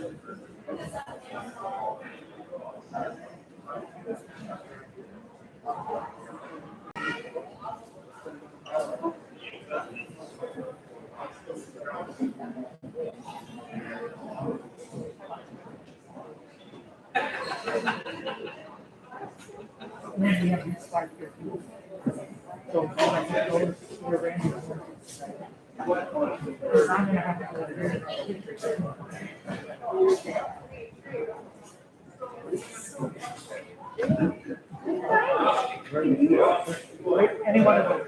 And then we have these 5 here. So all I have to go is to the random. I'm gonna have to go to any one of those.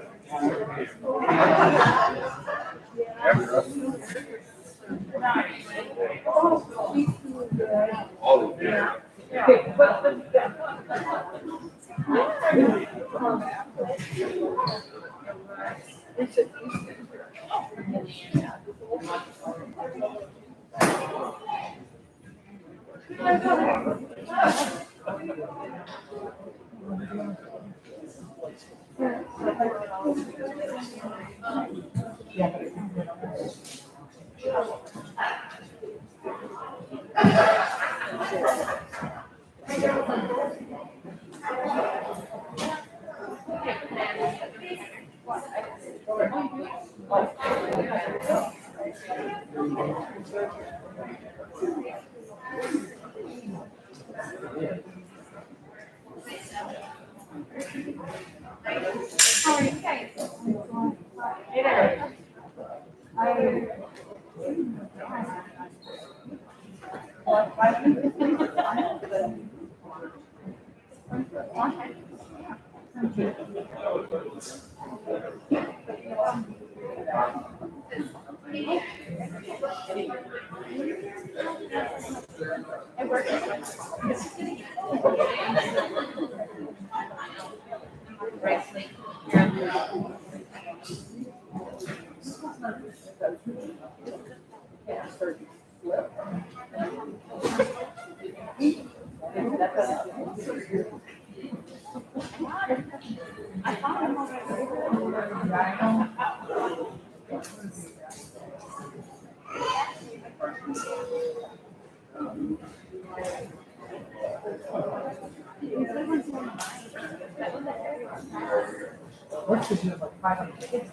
What's the deal like 500?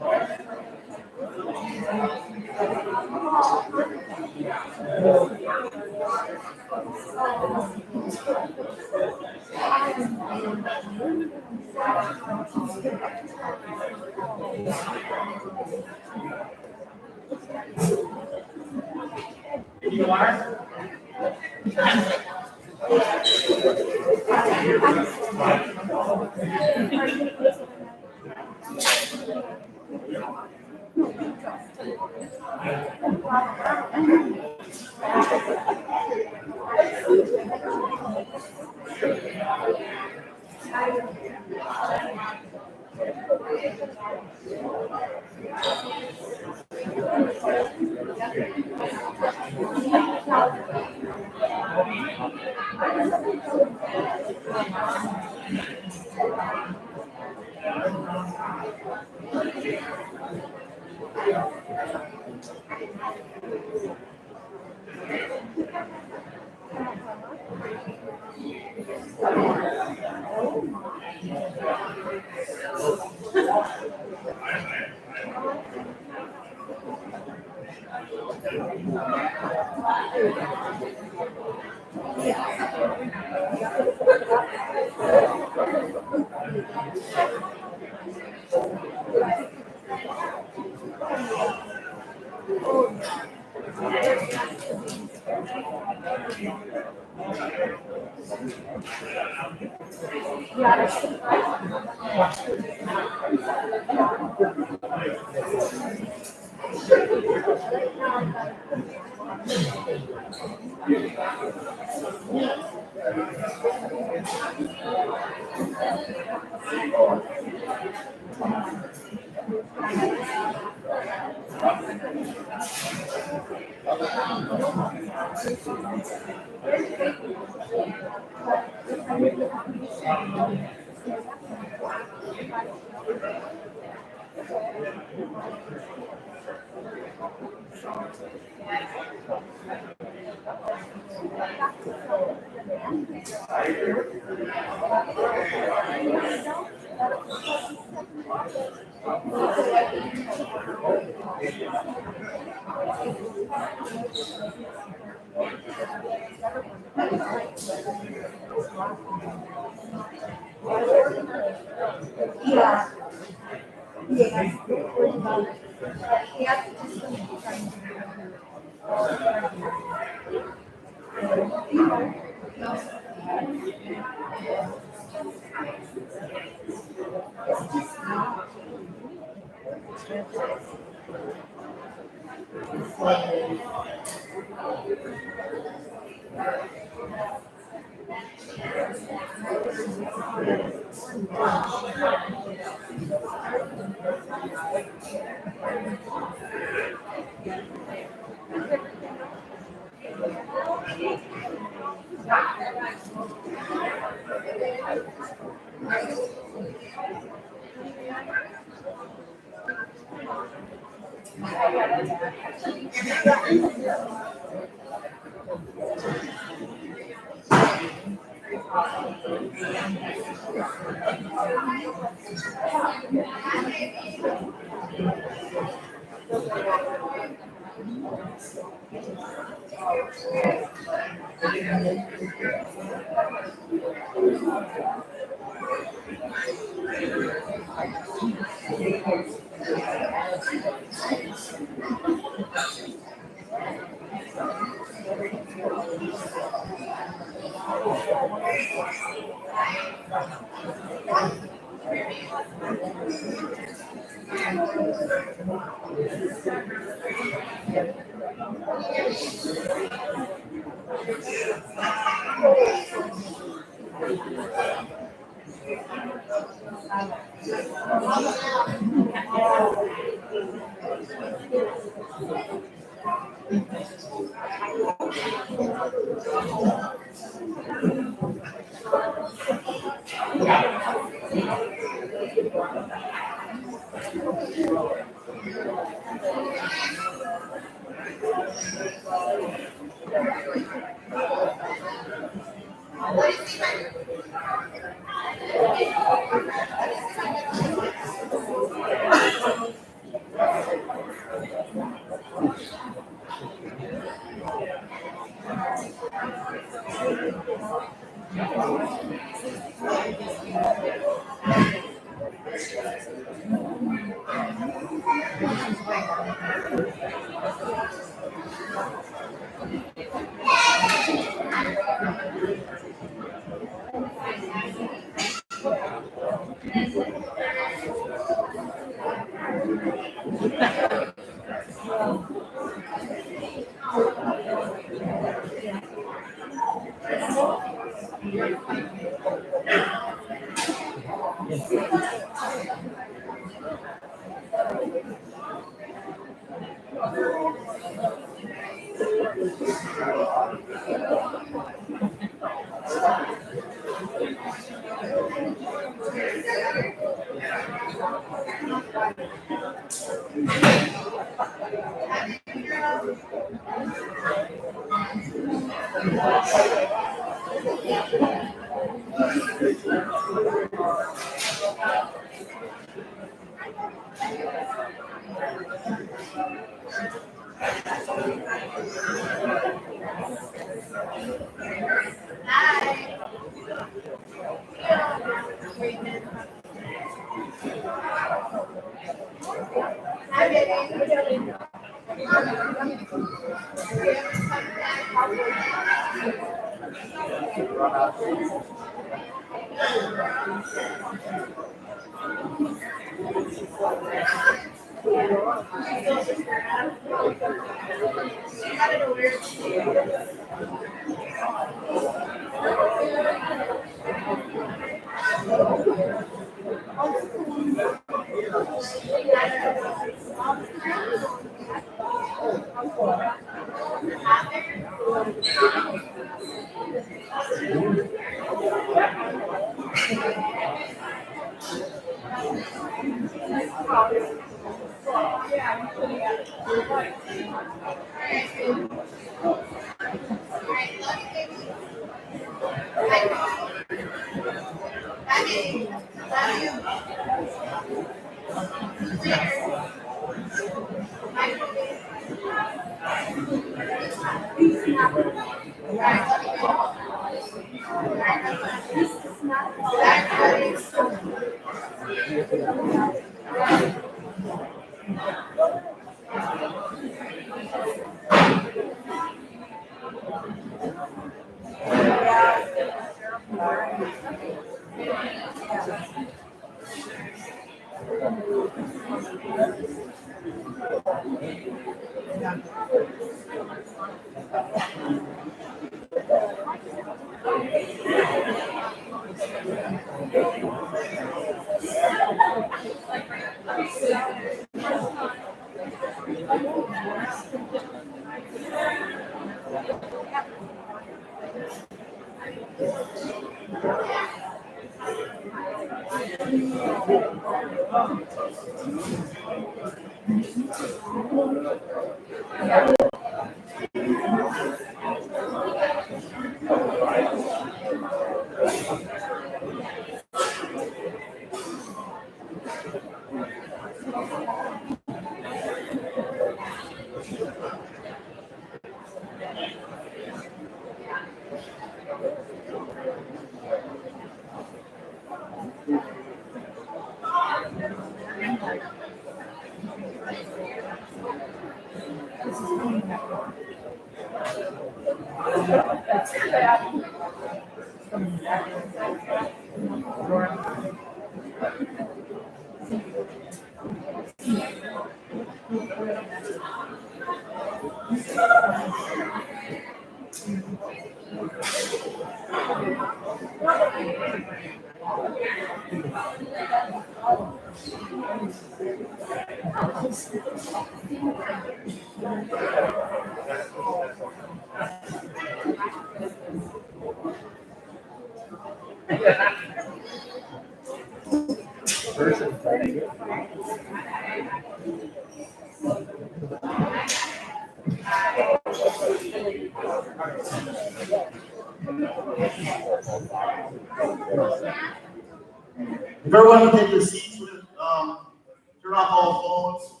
If everyone would take their seats, turn off all phones,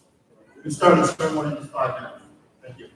we start the ceremony in just 5 minutes. Thank you.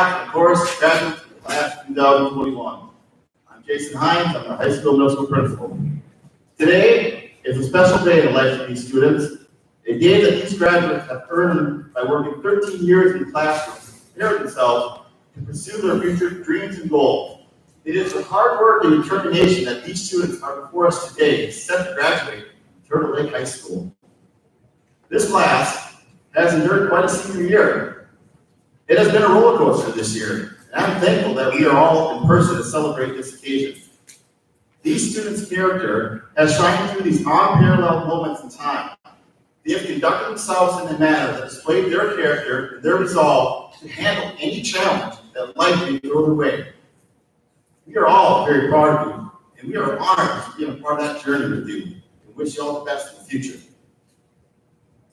staff, and of course, graduates of the class of 2021. I'm Jason Hines, I'm the high school middle school principal. Today is a special day in the life of these students, a day that these graduates have earned by working 13 years in the classroom to prepare themselves to pursue their future dreams and goals. It is with hard work and determination that these students are before us today, set to graduate Turtle Lake High School. This class has endured quite a senior year. It has been a roller coaster this year, and I'm thankful that we are all in person to celebrate this occasion. These students' character has shined through these unparalleled moments in time. They have conducted themselves in a manner that displayed their character and their resolve to handle any challenge that life may throw their way. We are all very proud of you, and we are honored to be a part of that journey with you, and wish you all the best in the future.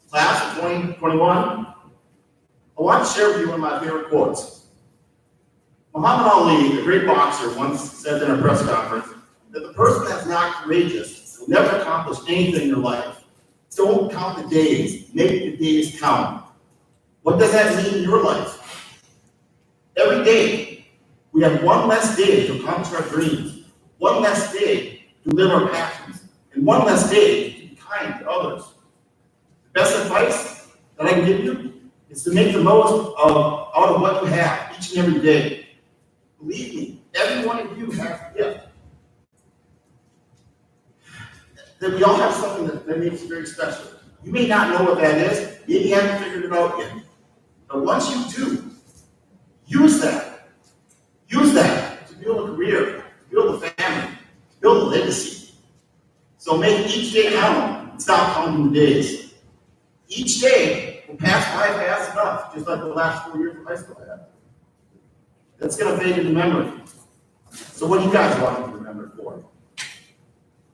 Class of 2021, I want to share with you one of my favorite quotes. Muhammad Ali, the great boxer, once said in a press conference that the person that's not courageous will never accomplish anything in their life. Don't count the days, make the days count. What does that mean in your life? Every day, we have one less day to accomplish our dreams, one less day to live our passions, and one less day to be kind to others. The best advice that I can give you is to make the most out of what you have each and every day. Believe me, every one of you has a gift. That we all have something that makes you very special. You may not know what that is, maybe you haven't figured it out yet. But once you do, use that. Use that to build a career, to build a family, to build a legacy. So make each day count and stop counting the days. Each day will pass by fast enough, just like the last 4 years of high school had. That's going to fade into memory. So what do you guys want to be remembered for?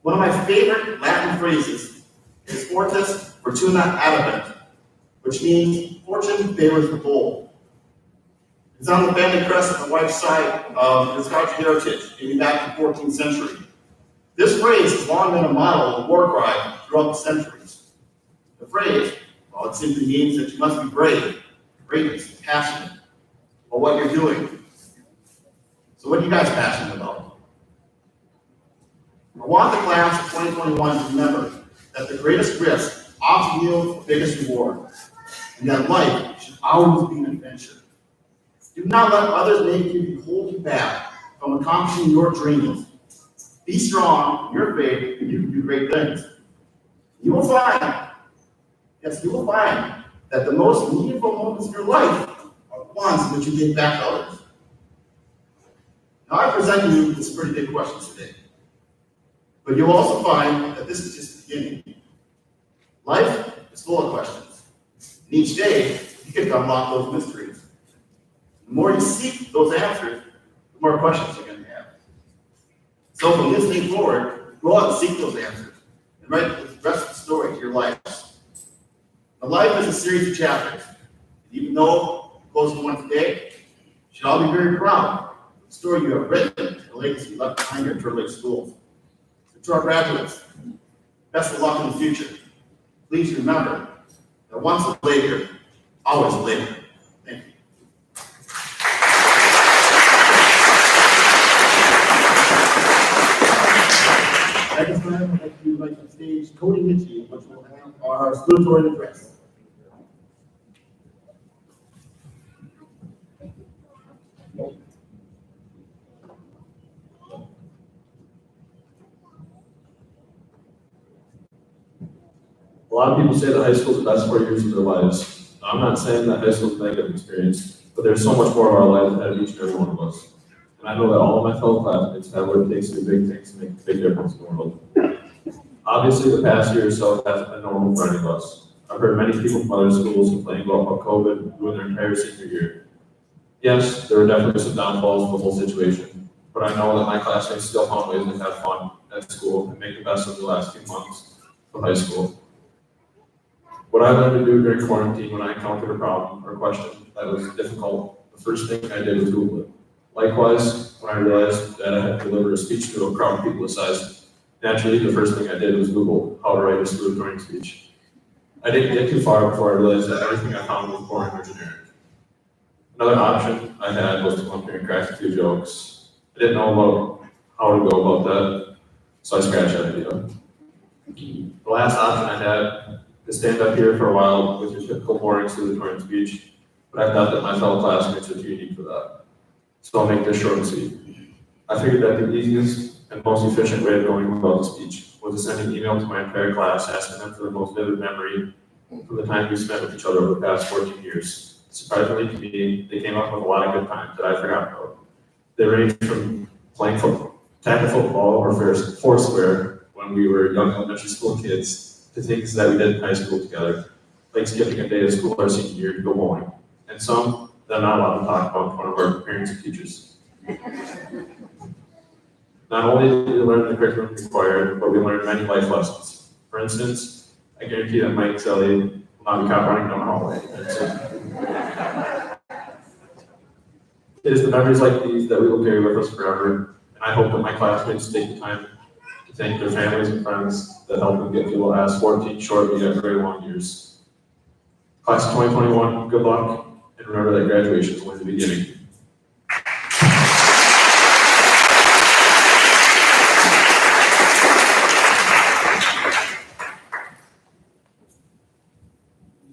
One of my favorite Latin phrases is fortis fortuna adavent, which means fortune favors the bold. It's on the family crest on the white side of the Scottish heritage, dating back to the 14th century. This phrase has long been a model of the war cry throughout the centuries. The phrase, well, it simply means that you must be brave, courageous, passionate about what you're doing. So what are you guys passionate about? I want the class of 2021 to remember that the greatest risk often yields the biggest reward, and that life should always be an adventure. Do not let others make you hold you back from accomplishing your dreams. Be strong in your faith, and you can do great things. You will find, yes, you will find that the most meaningful moments in your life are the ones in which you give back to others. Now I present you with some pretty big questions today. But you'll also find that this is just the beginning. Life is full of questions. And each day, you get to unlock those mysteries. The more you seek those answers, the more questions you're going to have. So from this day forward, go out and seek those answers and write the rest of the story to your life. Now, life is a series of chapters. And even though you're closing one today, you should all be very proud of the story you have written and the legacy you left behind here at Turtle Lake Schools. To our graduates, best of luck in the future. Please remember that once a Laker, always a Laker. Thank you. At this time, I'd like to invite on stage Cody Mitchell, which will have our salutatory address. A lot of people say that high school is the best 4 years of their lives. I'm not saying that high school is a negative experience, but there's so much more of our lives ahead of each and every one of us. And I know that all of my fellow classmates have what it takes to do big things to make a big difference in the world. Obviously, the past year or so hasn't been normal for any of us. I've heard many people from other schools complain about how COVID ruined their entire senior year. Yes, there were definitely some downfalls in the whole situation, but I know that my classmates still found ways to have fun at school and make the best of the last few months of high school. What I learned to do during quarantine when I encountered a problem or question that was difficult, the first thing I did was Google it. Likewise, when I realized that I had to deliver a speech to a crowd of people this size, naturally, the first thing I did was Google how to write a salutatory speech. I didn't get too far before I realized that everything I found was boring or generic. Another option I had was to come up here and crack a few jokes. I didn't know about how to go about that, so I scratched that idea. The last option I had is stand up here for a while with your typical boring salutatorian speech, but I thought that my fellow classmates are too unique for that. So I'll make this short and sweet. I figured that the easiest and most efficient way of going about the speech was to send an email to my entire class asking them for the most vivid memory from the time we spent with each other over the past 14 years. Surprisingly to me, they came up with a lot of good times that I forgot about. They ranged from playing tackle football or foursquare when we were young elementary school kids to things that we did in high school together, like skipping a day of school our senior year to go bowling, and some that I'm not allowed to talk about in front of our parents and teachers. Not only did we learn the curriculum required, but we learned many life lessons. For instance, I guarantee that Mike Selly will not be caught running down the hallway. It is the memories like these that we will carry with us forever, and I hope that my classmates take the time to thank their families and friends that helped them get through the last 14 short yet very long years. Class of 2021, good luck, and remember that graduation is only the beginning.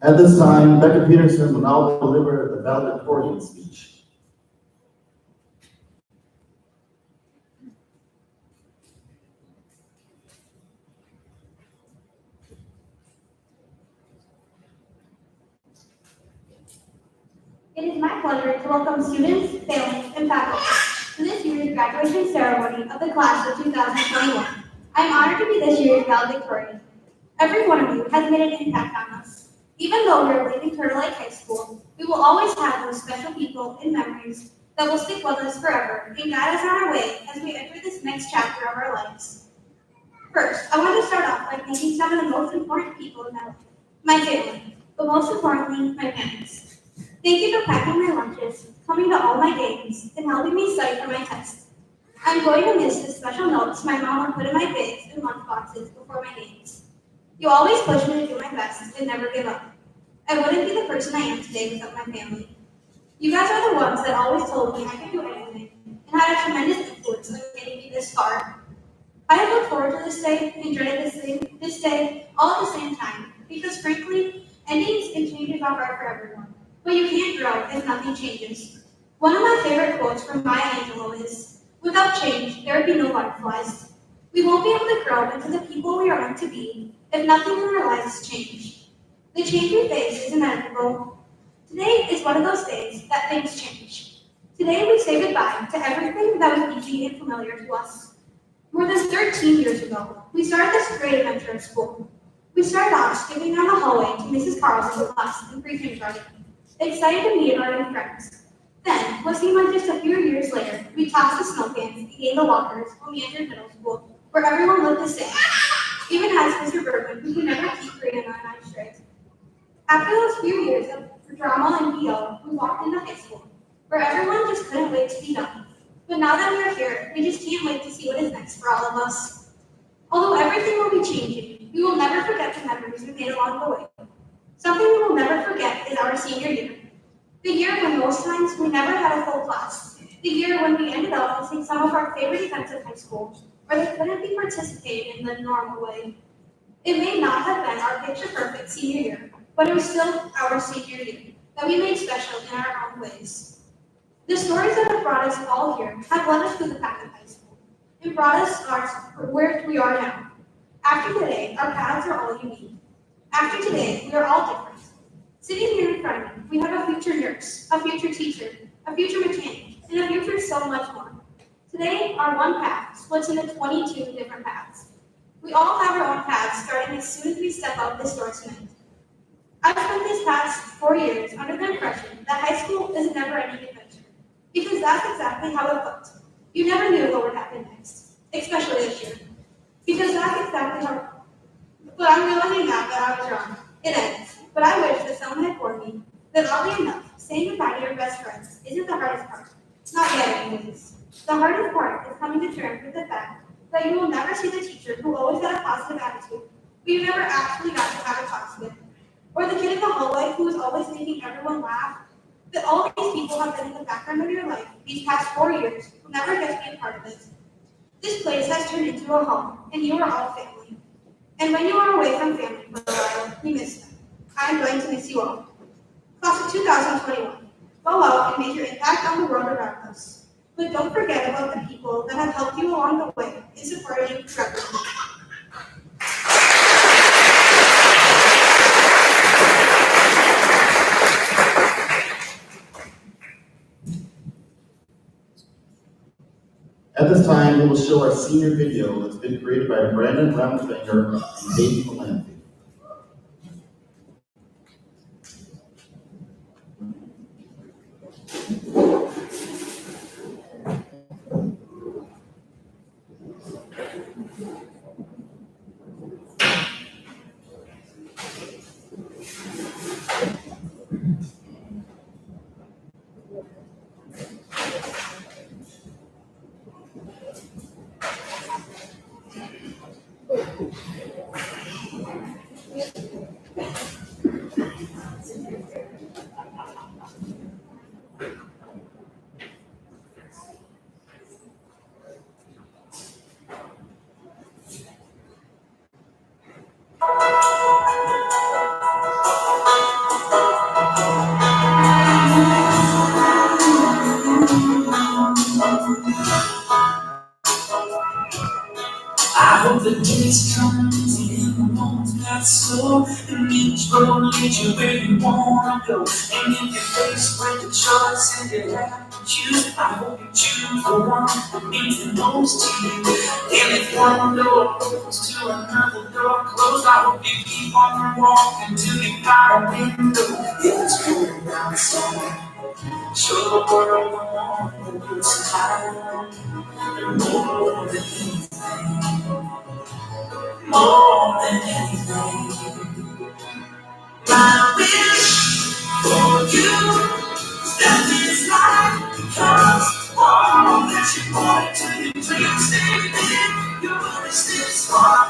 At this time, Becca Peterson will now deliver the valedictorian speech. It is my pleasure to welcome students, families, and faculty to this year's graduation ceremony of the class of 2021. I am honored to be this year's valedictorian. Every one of you has made an impact on us. Even though we are leaving Turtle Lake High School, we will always have those special people and memories that will stick with us forever and guide us on our way as we enter this next chapter of our lives. First, I want to start off by thanking some of the most important people in my life, my family, but most importantly, my parents. Thank you for packing my lunches, coming to all my games, and helping me study for my test. I'm going to miss the special notes my mom would put in my bags and lunch boxes before my games. You always push me to do my best and never give up. I wouldn't be the person I am today without my family. You guys are the ones that always told me I could do anything and had a tremendous influence on getting me this far. I have looked forward to this day and dreaded this day all at the same time because frankly, endings and changes are hard for everyone. But you can't grow if nothing changes. One of my favorite quotes from Maya Angelou is, "Without change, there would be no butterflies." We won't be able to grow into the people we are meant to be if nothing in our lives change. The change we face is inevitable. Today is one of those days that things change. Today we say goodbye to everything that was easy and familiar to us. More than 13 years ago, we started this great adventure at school. We started off skipping down the hallway to Mrs. Carlson's class in pre-kindergarten, excited to meet our new friends. Then, what seemed like just a few years later, we tossed the snow cans and gained the lockers when we entered middle school, where everyone looked the same, even as Mr. Bergman, who could never keep Brianna and I straight. After those few years of drama and PO, we walked into high school, where everyone just couldn't wait to be done. But now that we are here, we just can't wait to see what is next for all of us. Although everything will be changing, we will never forget the memories we made along the way. Something we will never forget is our senior year. The year when most times we never had a full class. The year when we ended up missing some of our favorite events in high school, or they couldn't be participated in the normal way. It may not have been our picture-perfect senior year, but it was still our senior year that we made special in our own ways. The stories that have brought us all here have led us to the path of high school and brought us where we are now. After today, our paths are all unique. After today, we are all different. Sitting here in front of me, we have a future nurse, a future teacher, a future mechanic, and a future so much more. Today, our one path splits into 22 different paths. We all have our own paths starting as soon as we step out this door tonight. I've spent these past 4 years under the impression that high school is a never-ending adventure, because that's exactly how it looked. You never knew what would happen next, especially this year, because that's exactly how. But I'm realizing now that I was wrong. It ends, but I wish that someone had warned me that oddly enough, saying goodbye to your best friends isn't the hardest part. Not yet, anyways. The hardest part is coming to terms with the fact that you will never see the teacher who always had a positive attitude, but you never actually got to have a talk with. Or the kid in the hallway who was always making everyone laugh, But all these people have been in the background of your life these past 4 years will never get to be a part of it. This place has turned into a home, and you are all family. And when you are away from family for a while, you miss them. I am going to miss you all. Class of 2021, go out and make your impact on the world around us. But don't forget about the people that have helped you along the way and supported you forever. At this time, we will show our senior video that's been created by Brandon Ramfinger and Dave Melanthi. I hope the days come in the moments pass slow, and each road leads you where you wanna go. And if you're faced with a choice and you have to choose, I hope you choose the one that means the most to you. And if one door opens to another door closed, I hope you keep on walking till you find a window. If it's going down slow, show the world the one that puts time and more than anything. More than anything, my wish for you that this life becomes all that you want to your dreams. Stay in your wish this far.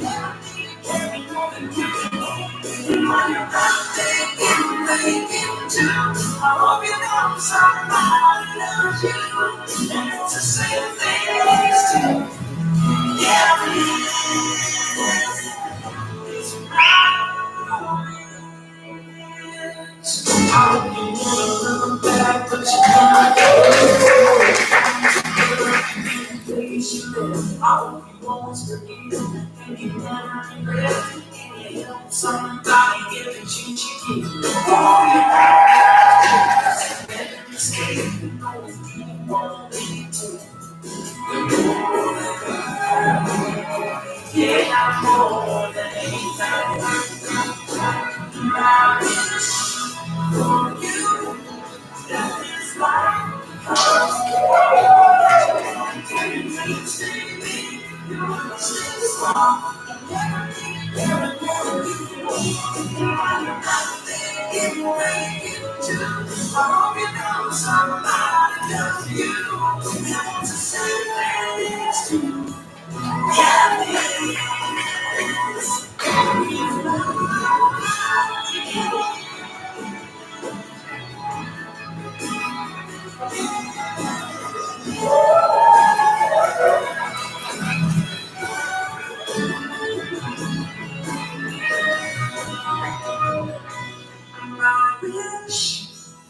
Never need any more than you can hold. And when you're out there getting ready to, I hope you know somebody loves you and wants to say things to you. Yeah. I hope you wanna look back, but you can't place you there. I hope you always forgive and you never regret. And you help somebody every chance you get. Oh, yeah. Never mistake, you know it's you won't lead to. Yeah, I'm more than anything. My wish for you that this life comes to stay me. You will stay strong and never be getting ready to. I hope you know somebody loves you and wants to say things to you. My wish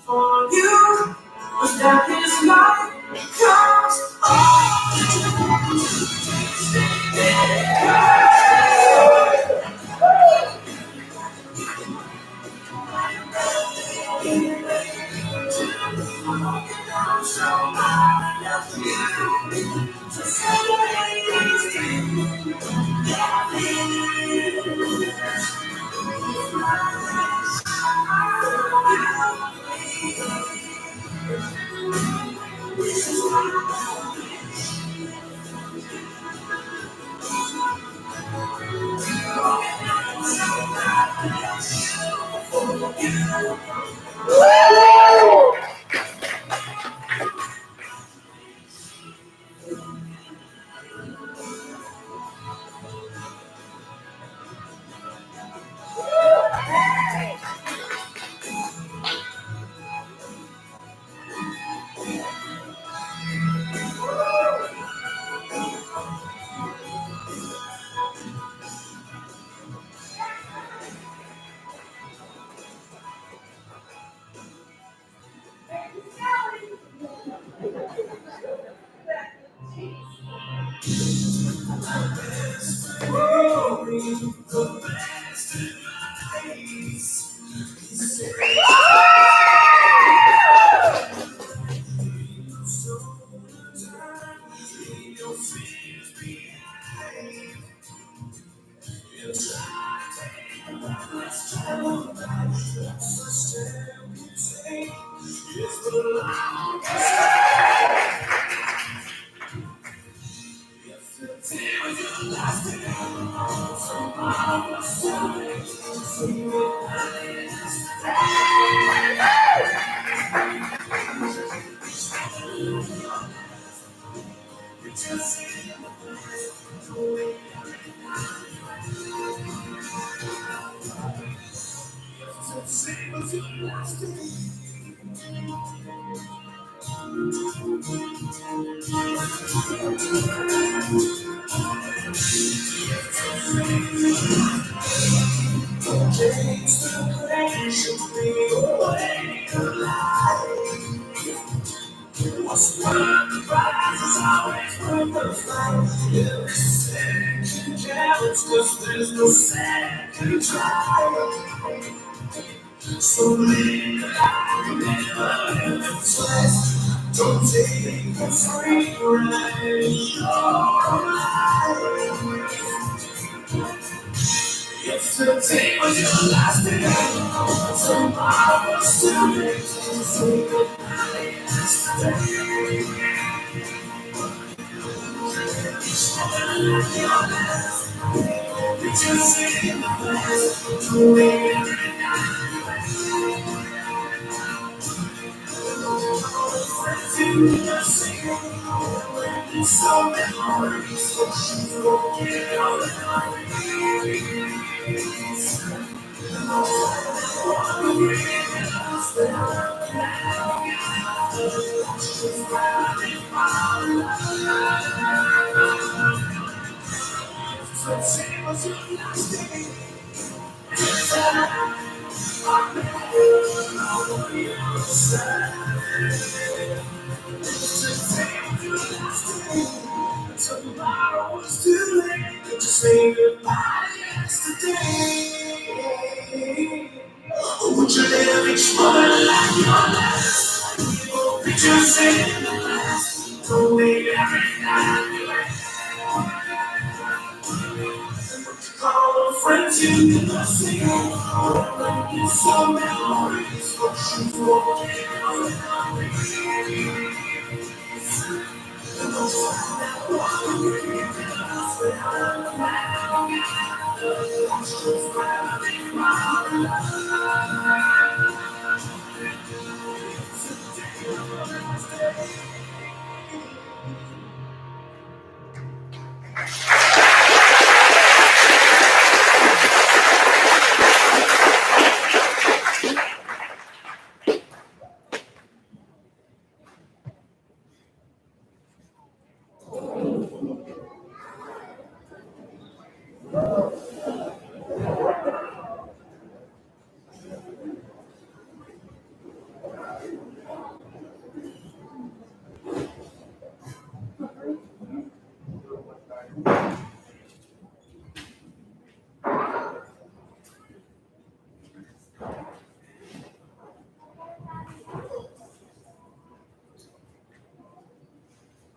for you was that this life becomes somebody loves you to say things to There's no second try. So live never twice. Don't take a free ride. Yesterday was your last day. Tomorrow was too late. Say goodbye yesterday. You just say in the past. To wait every night. So memories, so she won't get out of my tomorrow was too late to say goodbye yesterday. Would you live each moment like your last? Would you say in the past? Don't wait every night. Call a friend to the same. It's so memories, but she won't get out of me.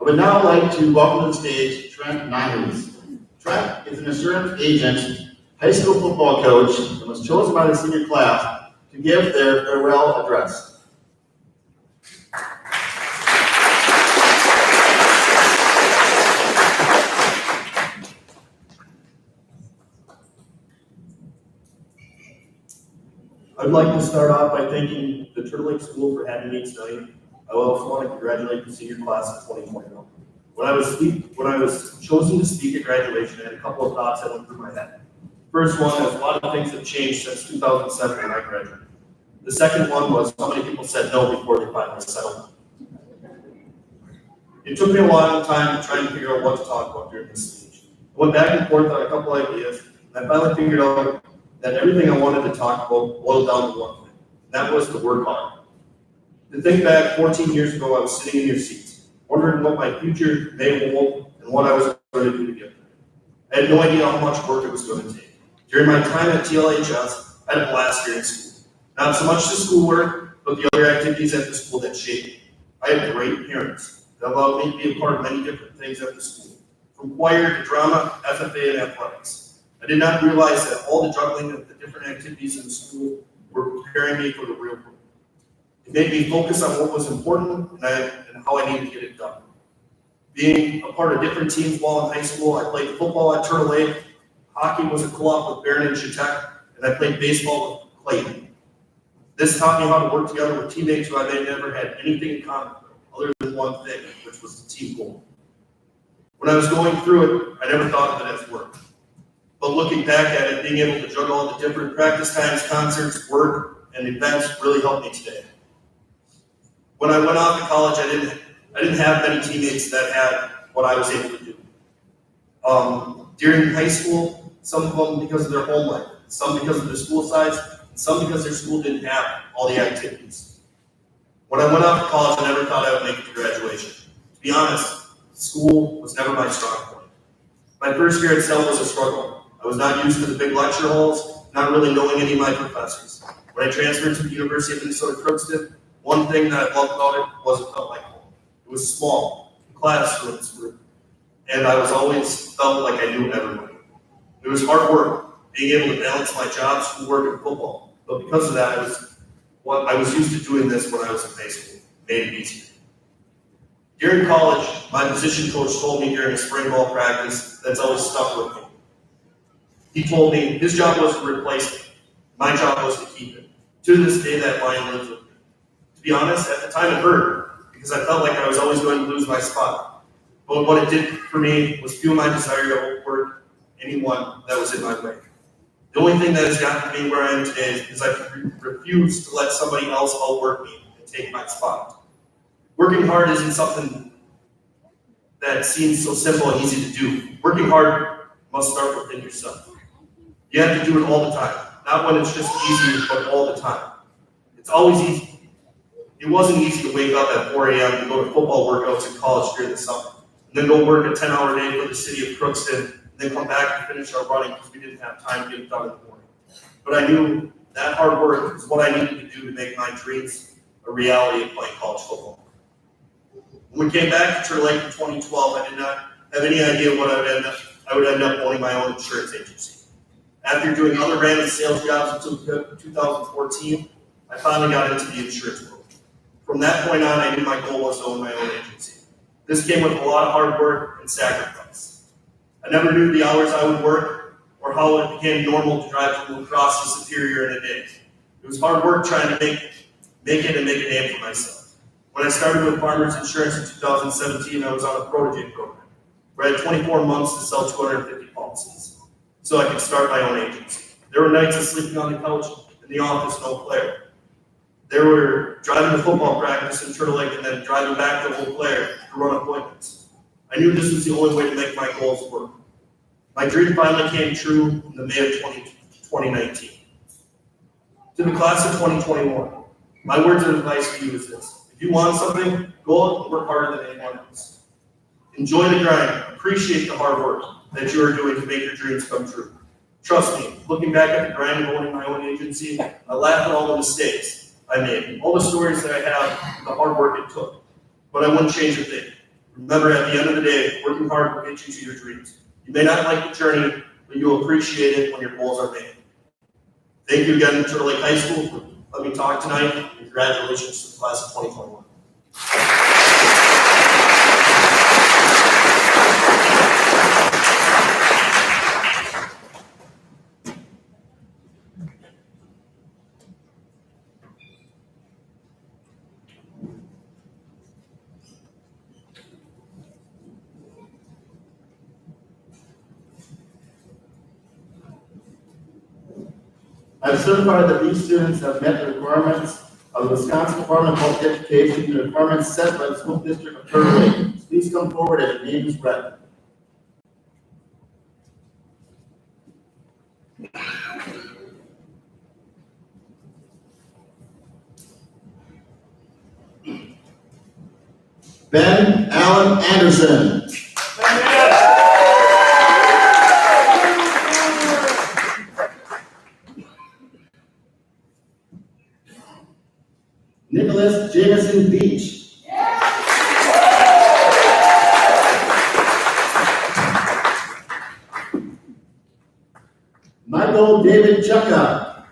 I would now like to welcome to the stage Trent Nyhus. Trent is an insurance agent, high school football coach, and was chosen by the senior class to give their farewell address. I'd like to start off by thanking the Turtle Lake School for having me tonight. I also want to congratulate the senior class of 2021. When I was chosen to speak at graduation, I had a couple of thoughts that went through my head. First one is a lot of things have changed since 2007 when I graduated. The second one was how many people said no before they finally settled. It took me a long time to try and figure out what to talk about during this speech. I went back and forth on a couple ideas, and I finally figured out that everything I wanted to talk about boiled down to one thing, and that was to work hard. To think back 14 years ago, I was sitting in your seats, wondering what my future may hold and what I was going to do to get there. I had no idea how much work it was going to take. During my time at TLHS, I had a blast here in school. Not so much the schoolwork, but the other activities at the school that shaped me. I had great parents that allowed me to be a part of many different things at the school, from choir to drama, FFA, and athletics. I did not realize that all the juggling of the different activities in the school were preparing me for the real world. It made me focus on what was important and how I needed to get it done. Being a part of different teams while in high school, I played football at Turtle Lake, hockey was a co-op with Barron and Chautauqua, and I played baseball with Clayton. This taught me how to work together with teammates who I may never had anything in common other than one thing, which was the team goal. When I was going through it, I never thought of it as work. But looking back at it, being able to juggle all the different practice times, concerts, work, and events really helped me today. When I went off to college, I didn't have many teammates that had what I was able to do. During high school, some of them because of their home life, some because of their school size, and some because their school didn't have all the activities. When I went off to college, I never thought I would make it to graduation. To be honest, school was never my strong point. My first year at SEL was a struggle. I was not used to the big lecture halls, not really knowing any of my professors. When I transferred to the University of Minnesota Crookston, one thing that I loved about it was it felt like home. It was small, the classrooms were, and I was always felt like I knew everybody. It was hard work, being able to balance my job, schoolwork, and football. But because of that, I was used to doing this when I was in high school. It made it easier. During college, my position coach told me during a spring ball practice that's always stuck with me. He told me his job was to replace me. My job was to keep it. To this day, that line lives with me. To be honest, at the time it hurt because I felt like I was always going to lose my spot. But what it did for me was fuel my desire to outwork anyone that was in my way. The only thing that has gotten me where I am today is I refuse to let somebody else outwork me and take my spot. Working hard isn't something that seems so simple and easy to do. Working hard must start within yourself. You have to do it all the time. Not when it's just easy, but all the time. It's always easy. It wasn't easy to wake up at 4 a.m. to go to football workouts in college during the summer, and then go work a 10-hour day for the city of Crookston, and then come back and finish our running because we didn't have time to get it done in the morning. But I knew that hard work is what I needed to do to make my dreams a reality of playing college football. When we came back to Turtle Lake in 2012, I did not have any idea what I would end up owning my own insurance agency. After doing other random sales jobs until 2014, I finally got into the insurance world. From that point on, I knew my goal was to own my own agency. This came with a lot of hard work and sacrifice. I never knew the hours I would work or how it became normal to drive from La Crosse to Superior in a day. It was hard work trying to make it and make a name for myself. When I started with Farmers Insurance in 2017, I was on a protege program, where I had 24 months to sell 250 policies, so I could start my own agency. There were nights of sleeping on the couch in the office, no player. There were driving to football practice in Turtle Lake and then driving back to Eau Claire to run appointments. I knew this was the only way to make my goals work. My dream finally came true in the May of 2019. To the class of 2021, my words of advice to you is this: if you want something, go out and work harder than anyone else. Enjoy the grind, appreciate the hard work that you are doing to make your dreams come true. Trust me, looking back at the grind of owning my own agency, I laugh at all the mistakes I made, all the stories that I have, the hard work it took. But I wouldn't change a thing. Remember, at the end of the day, working hard will get you to your dreams. You may not like the journey, but you'll appreciate it when your goals are made. Thank you again to Turtle Lake High School for letting me talk tonight, and congratulations to the class of 2021. I've certified that these students have met the requirements of the Wisconsin Department of Health Education and the requirements set by the school district of Turtle Lake. Please come forward as your name is read. Ben Allen Anderson. Nicholas Jameson Beach. Michael David Chucka.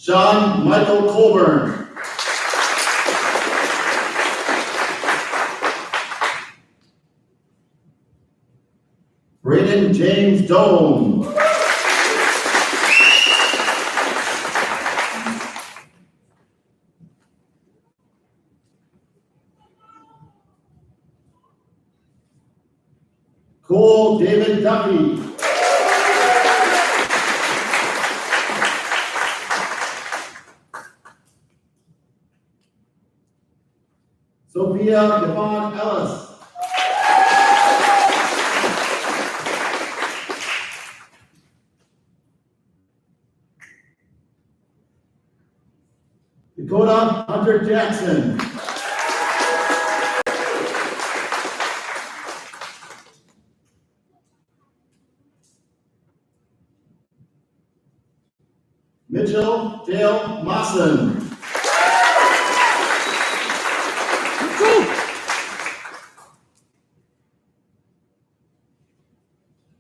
John Michael Colburn. Braden James Dome. Cole David Duffy. Sophia Devon Ellis. Dakota Hunter Jackson. Mitchell Dale Mawson.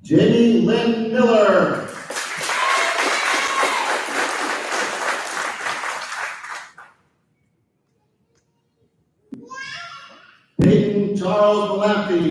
Jamie Lynn Miller. Peyton Charles Malampy.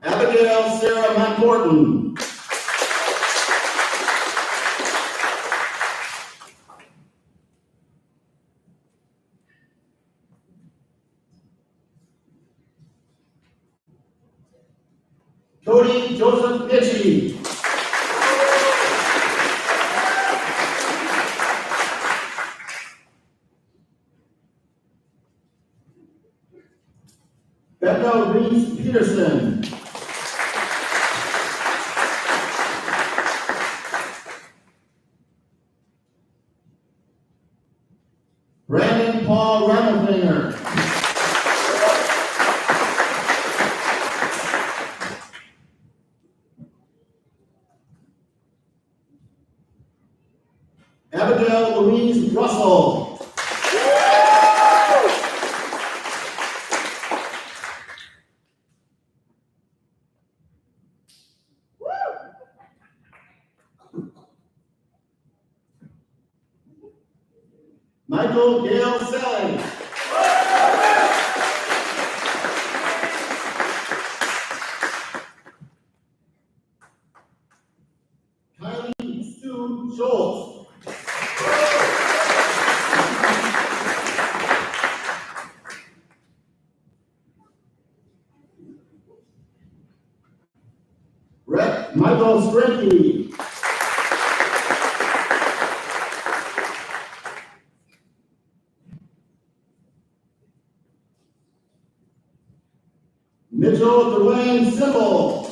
Abigail Sarah McCorton. Cody Joseph Mitchie. Becca Reese Peterson. Brandon Paul Remelfinger. Abigail Louise Russell. Michael Gale Selling. Kylie Sue Schultz. Brett Michael Strinke. Mitchell Dwayne Symbol.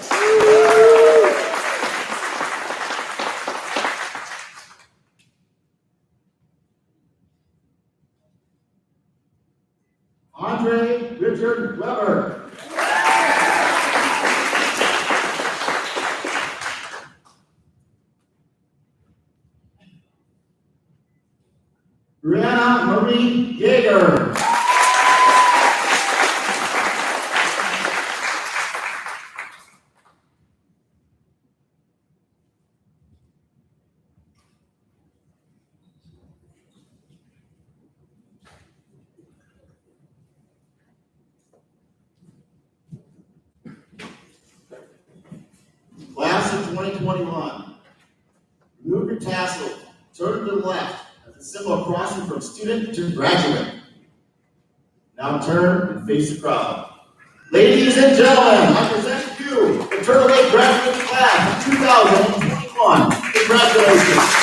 Andre Richard Weber. Brianna Marie Yeager. Class of 2021. Remove your tassel, turn to the left as a symbol of crossing from student to graduate. Now turn and face the crowd. Ladies and gentlemen, I present to you the Turtle Lake graduating class of 2021. Congratulations.